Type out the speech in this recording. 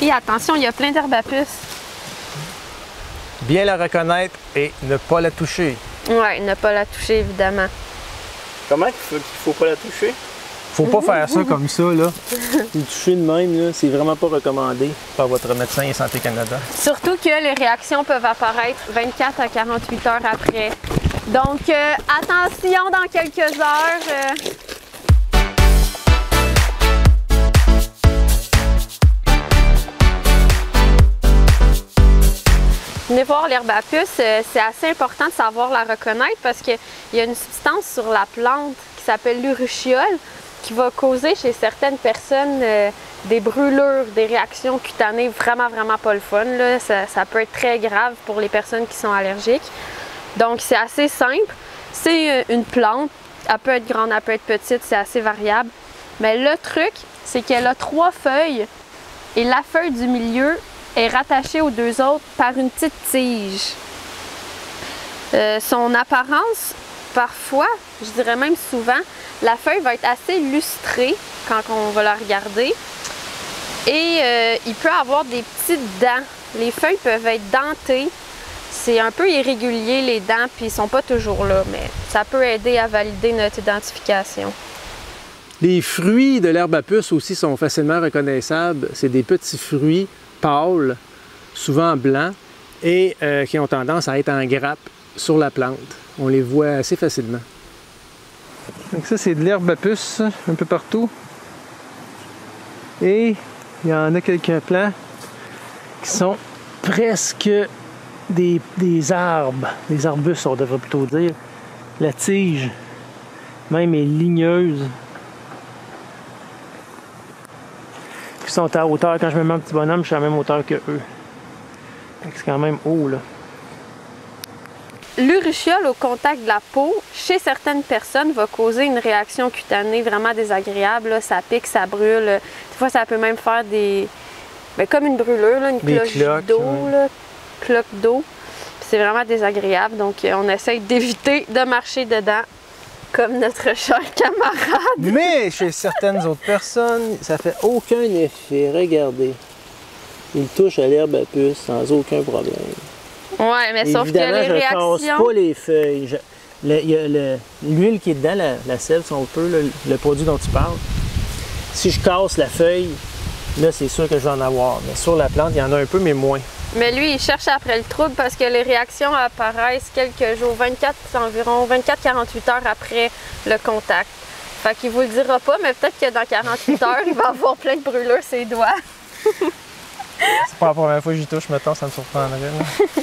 Et attention, il y a plein d'herbes à puce. Bien la reconnaître et ne pas la toucher. Ouais, ne pas la toucher, évidemment. Comment qu'il faut pas la toucher? Faut pas faire ça comme ça, là. Une toucher de même, là, c'est vraiment pas recommandé. Par votre médecin et Santé Canada. Surtout que les réactions peuvent apparaître 24 à 48 heures après. Donc, attention dans quelques heures. Venez voir l'herbe à puce, c'est assez important de savoir la reconnaître parce qu'il y a une substance sur la plante qui s'appelle l'urushiol qui va causer chez certaines personnes des brûlures, des réactions cutanées vraiment pas le fun. Là. Ça peut être très grave pour les personnes qui sont allergiques. Donc c'est assez simple. C'est une plante, elle peut être grande, elle peut être petite, c'est assez variable. Mais le truc, c'est qu'elle a 3 feuilles et la feuille du milieu est rattachée aux 2 autres par une petite tige. Son apparence, parfois, je dirais même souvent, la feuille va être assez lustrée quand on va la regarder. Et il peut avoir des petites dents. Les feuilles peuvent être dentées. C'est un peu irrégulier les dents, puis ils sont pas toujours là, mais ça peut aider à valider notre identification. Les fruits de l'herbe à puce aussi sont facilement reconnaissables. C'est des petits fruits pâles, souvent blancs, et qui ont tendance à être en grappe sur la plante. On les voit assez facilement. Donc ça, c'est de l'herbe à puce un peu partout. Et il y en a quelques plants qui sont presque des arbres, des arbustes, on devrait plutôt dire. La tige, même, est ligneuse. Ils sont à hauteur. Quand je me mets un petit bonhomme, je suis à la même hauteur que eux. C'est quand même haut, là. L'urushiol au contact de la peau, chez certaines personnes, va causer une réaction cutanée vraiment désagréable. Là. Ça pique, ça brûle. Des fois, ça peut même faire des... Bien, comme une brûlure, là, une cloque d'eau. Ouais. Cloque d'eau. C'est vraiment désagréable. Donc, on essaye d'éviter de marcher dedans comme notre cher camarade. Mais chez certaines autres personnes, ça fait aucun effet. Regardez. Il touche à l'herbe à puce sans aucun problème. Ouais, mais sauf que les réactions... je casse pas les feuilles. L'huile qui est dedans, la sève, si on peut, le produit dont tu parles, si je casse la feuille, là, c'est sûr que je vais en avoir. Mais sur la plante, il y en a un peu, mais moins. Mais lui, il cherche après le trouble parce que les réactions apparaissent quelques jours, environ 24-48 heures après le contact. Fait qu'il vous le dira pas, mais peut-être que dans 48 heures, il va avoir plein de brûlures ses doigts. C'est pas la première fois que j'y touche, mettons, ça me surprendrait. Là.